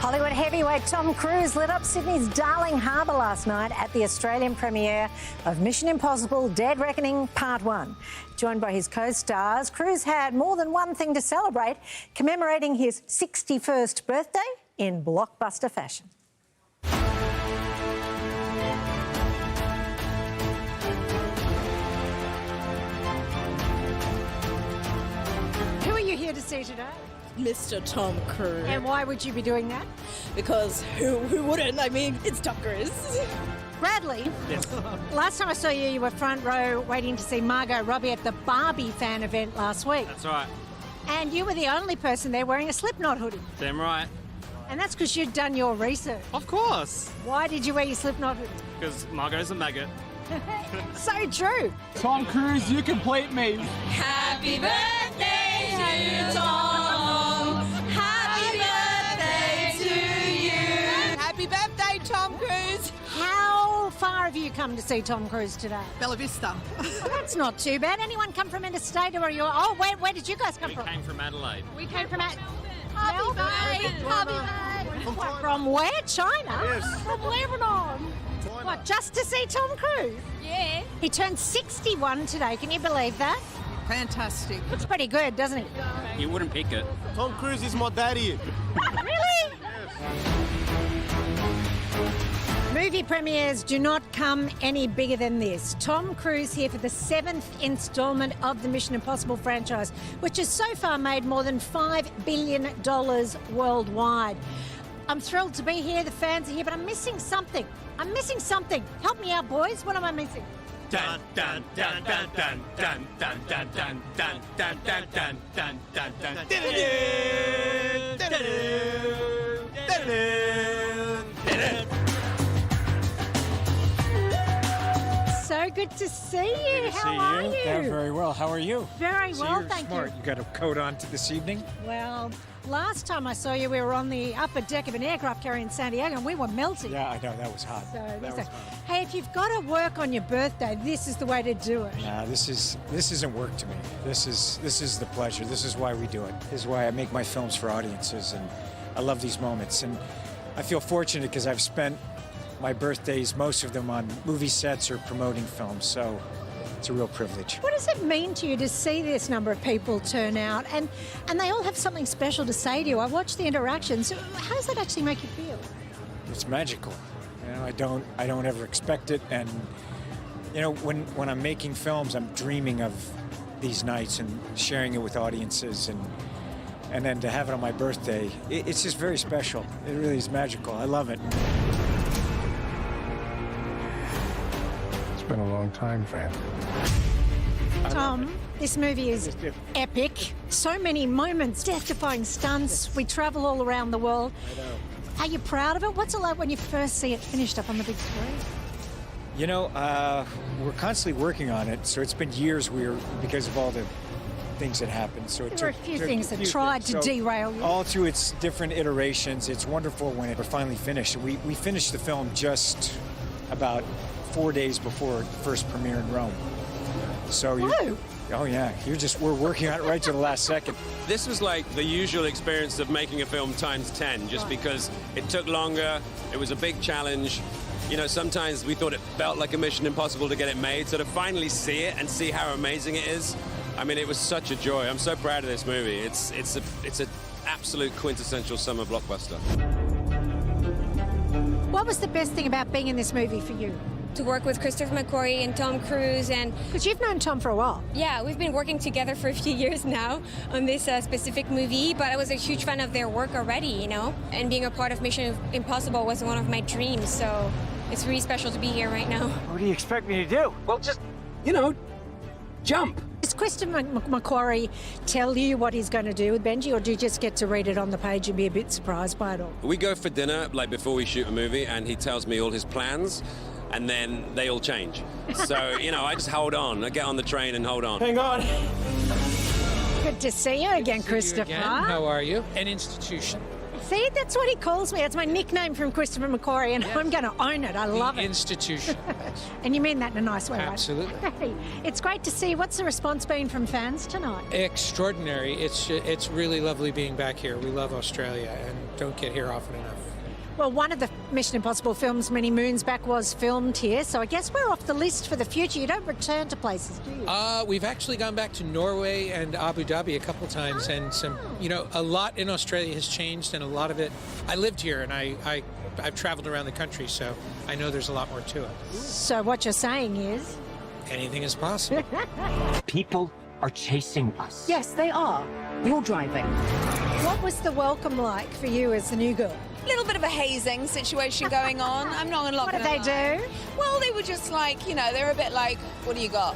Hollywood heavyweight Tom Cruise lit up Sydney's Darling Harbour last night at the Australian premiere of Mission Impossible Dead Reckoning Part 1. Joined by his co-stars, Cruise had more than one thing to celebrate, commemorating his 61st birthday in blockbuster fashion. Who are you here to see today? Mr. Tom Cruise. And why would you be doing that? Because who wouldn't? I mean, it's Tom Cruise. Bradley, Yes. last time I saw you, you were front row waiting to see Margot Robbie at the Barbie fan event last week. That's right. And you were the only person there wearing a Slipknot hoodie. Damn right. And that's because you'd done your research. Of course. Why did you wear your Slipknot hoodie? Because Margot's a maggot. So true. Tom Cruise, you complete me. Happy birthday to Tom. Happy birthday to you. Happy birthday, Tom Cruise. How far have you come to see Tom Cruise today? Bella Vista. Well, that's not too bad. Anyone come from interstate or you? Oh, where did you guys come We from? came from Adelaide. We came from Happy Melbourne. From where? China? Yes. From Lebanon. What, just to see Tom Cruise? Yeah. He turned 61 today. Can you believe that? Fantastic. Looks pretty good, doesn't he? You wouldn't pick it. Tom Cruise is my daddy. Really? Movie premieres do not come any bigger than this. Tom Cruise here for the 7th instalment of the Mission Impossible franchise, which has so far made more than $5 billion worldwide. I'm thrilled to be here, the fans are here, but I'm missing something. I'm missing something. Help me out, boys. What am I missing? Dun dun dun dun dun dun dun dun dun dun dun dun dun dun dun dun dun. So good to see you. How are you? Yeah, very well. How are you? Very So well, you're thank smart. you. You got a coat on this evening? Well, last time I saw you, we were on the upper deck of an aircraft carrier in San Diego and we were melting. Yeah, I know. That was hot. So that this was is- hot. hey, if you've got to work on your birthday, this is the way to do it. Nah, this isn't work to me. This is the pleasure. This is why we do it. This is why I make my films for audiences, and I love these moments. And I feel fortunate because I've spent my birthdays, most of them, on movie sets or promoting films. So it's a real privilege. What does it mean to you to see this number of people turn out and they all have something special to say to you? I watched the interactions. How does that actually make you feel? It's magical. You know, I don't ever expect it, and you know, when I'm making films, I'm dreaming of these nights and sharing it with audiences, and then to have it on my birthday, it's just very special. It really is magical. I love it. It's been a long time, friend. Tom, this movie is epic. So many moments, death-defying stunts. We travel all around the world. Are you proud of it? What's it like when you first see it finished up on the big screen? You know, we're constantly working on it, so it's been years because of all the things that happened. So it There were a few things that tried to derail you. All through its different iterations, it's wonderful when we're finally finished. We finished the film just about 4 days before the first premiere in Rome. So Whoa. oh yeah, we're working on it right to the last second. This was like the usual experience of making a film times 10, just because it took longer, it was a big challenge. You know, sometimes we thought it felt like a Mission Impossible to get it made, so to finally see it and see how amazing it is, I mean, it was such a joy. I'm so proud of this movie. It's an absolute quintessential summer blockbuster. What was the best thing about being in this movie for you? To work with Christopher McQuarrie and Tom Cruise, and Because you've known Tom for a while. yeah, we've been working together for a few years now on this specific movie, but I was a huge fan of their work already, you know, and being a part of Mission Impossible was one of my dreams, so it's really special to be here right now. What do you expect me to do? Well, just, you know, jump. Does Christopher McQuarrie tell you what he's going to do with Benji, or do you just get to read it on the page and be a bit surprised by it all? We go for dinner, like before we shoot a movie, and he tells me all his plans, and then they all change. So, you know, I just hold on. I get on the train and hold on. Hang on. Good to see you again, Christopher. How are you? An institution. See, that's what he calls me. It's my nickname from Christopher McQuarrie, and I'm going to own it. I love it. Institution. And you mean that in a nice way, Absolutely. right? Hey, it's great to see. What's the response been from fans tonight? Extraordinary. It's really lovely being back here. We love Australia and don't get here often enough. Well, one of the Mission Impossible films many moons back was filmed here, so I guess we're off the list for the future. You don't return to places, do you? We've actually gone back to Norway and Abu Dhabi a couple times, and a lot in Australia has changed, and a lot of it. I lived here, and I've traveled around the country, so I know there's a lot more to it. So what you're saying is? Anything is possible. People are chasing us. Yes, they are. You're driving. What was the welcome like for you as the new girl? A little bit of a hazing situation going on. I'm not going to What did they do? Well, they were just like, they're a bit like, what do you got?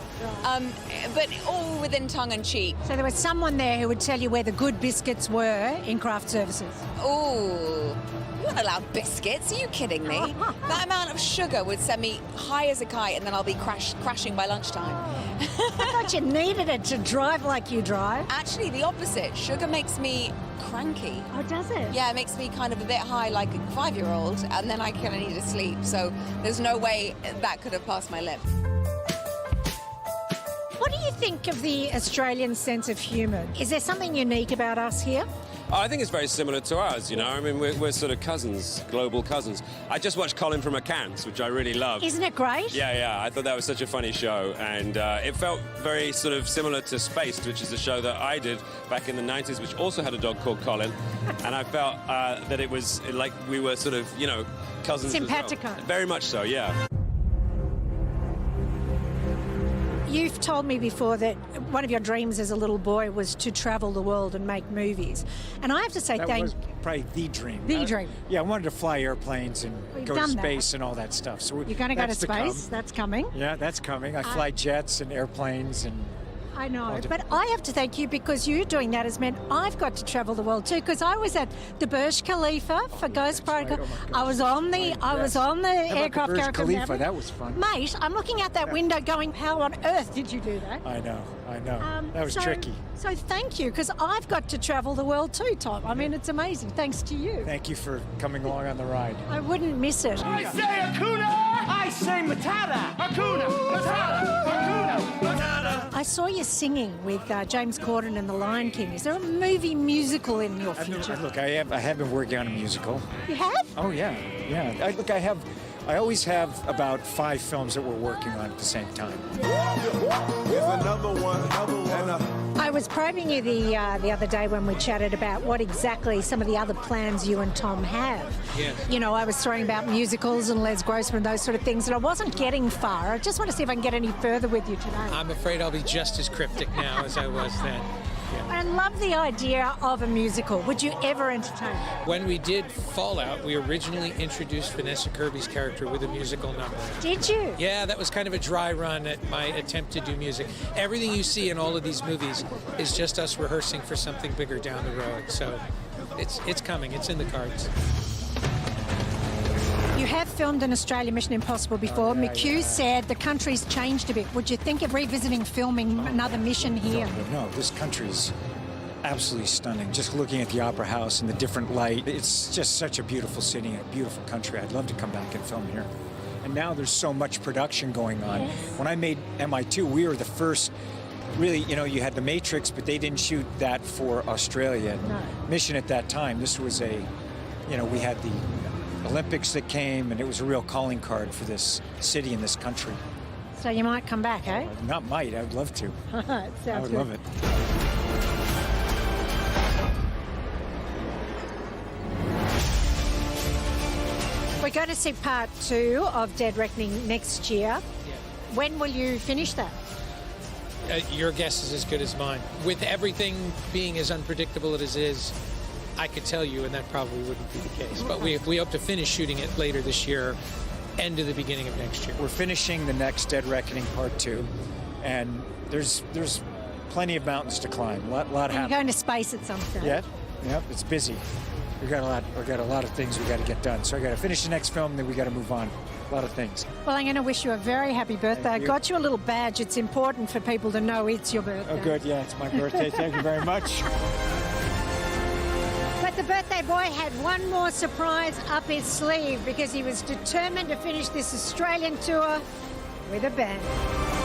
But all within tongue and cheek. So there was someone there who would tell you where the good biscuits were in craft services. Ooh, you aren't allowed biscuits. Are you kidding me? That amount of sugar would send me high as a kite, and then I'll be crashing by lunchtime. I thought you needed it to drive like you drive. Actually, the opposite. Sugar makes me cranky. Oh, does it? Yeah, it makes me kind of a bit high like a 5-year-old, and then I kind of need to sleep. So there's no way that could have passed my lips. What do you think of the Australian sense of humour? Is there something unique about us here? I think it's very similar to ours, I mean, we're sort of cousins, global cousins. I just watched Colin from Accounts, which I really loved. Isn't it great? Yeah, I thought that was such a funny show, and it felt very sort of similar to Spaced, which is a show that I did back in the 90s, which also had a dog called Colin, and I felt that it was like we were sort of, cousins Simpatico. as well. Very much so, yeah. You've told me before that one of your dreams as a little boy was to travel the world and make movies. And I have to say That was probably the dream. The dream. Yeah, I wanted to fly airplanes and We've go to done space and all that stuff. So You're going to go to that's come. space? That's coming. Yeah, that's coming. I fly jets and airplanes and... I know, All but I have to thank you because you doing that has meant I've got to travel the world too. Because I was at the Burj Khalifa for Ghost Protocol. right. Oh, my I was on the about aircraft the Burj carrier. Khalifa? That was fun. Mate, I'm looking out that window going, how on earth did you do that? I know. That was so, tricky. So thank you, because I've got to travel the world too, Tom. I mean, it's amazing. Thanks to you. Thank you for coming along on the ride. I wouldn't miss it. I say Akuna! I say Matata! Akuna! Matata! Akuna! Matata! I saw you singing with James Corden and The Lion King. Is there a movie musical in your future? Look, I have been working on a musical. You have? Oh, yeah. I always have about 5 films that we're working on at the same time. I was probing you the other day when we chatted about what exactly some of the other plans you and Tom have. Yes. I was throwing about musicals and Les Grossman, those sort of things, and I wasn't getting far. I just want to see if I can get any further with you today. I'm afraid I'll be just as cryptic now as I was then. I love the idea of a musical. Would you ever entertain it? When we did Fallout, we originally introduced Vanessa Kirby's character with a musical number. Did you? Yeah, that was kind of a dry run at my attempt to do music. Everything you see in all of these movies is just us rehearsing for something bigger down the road. So it's coming. It's in the cards. You have filmed an Australia Mission Impossible before. McHugh said the country's changed a bit. Would you think of revisiting filming another mission here? No, this country's absolutely stunning. Just looking at the Opera House and the different light, it's just such a beautiful city and a beautiful country. I'd love to come back and film here. And now there's so much production going on. Yes. When I made MI2, we were the first. Really, you had The Matrix, but they didn't shoot that for Australia. No. Mission at that time, this was we had the Olympics that came, and it was a real calling card for this city and this country. So you might come back, eh? Not might, I would love to. Sounds I would good. love it. We're going to see part 2 of Dead Reckoning next year. When will you finish that? Your guess is as good as mine. With everything being as unpredictable as it is, I could tell you, and that probably wouldn't be the case. But we hope to finish shooting it later this year, end of the beginning of next year. We're finishing the next Dead Reckoning Part 2, and there's plenty of mountains to climb. A lot And you're happening. going to space at some stage. Yep, it's busy. We got a lot of things we got to get done. So I got to finish the next film, then we got to move on. A lot of things. Well, I'm going to wish you a very happy birthday. I you. got you a little badge. It's important for people to know it's your birthday. Oh, good. Yeah, it's my birthday. Thank you very much. But the birthday Boy had one more surprise up his sleeve because he was determined to finish this Australian tour with a bang.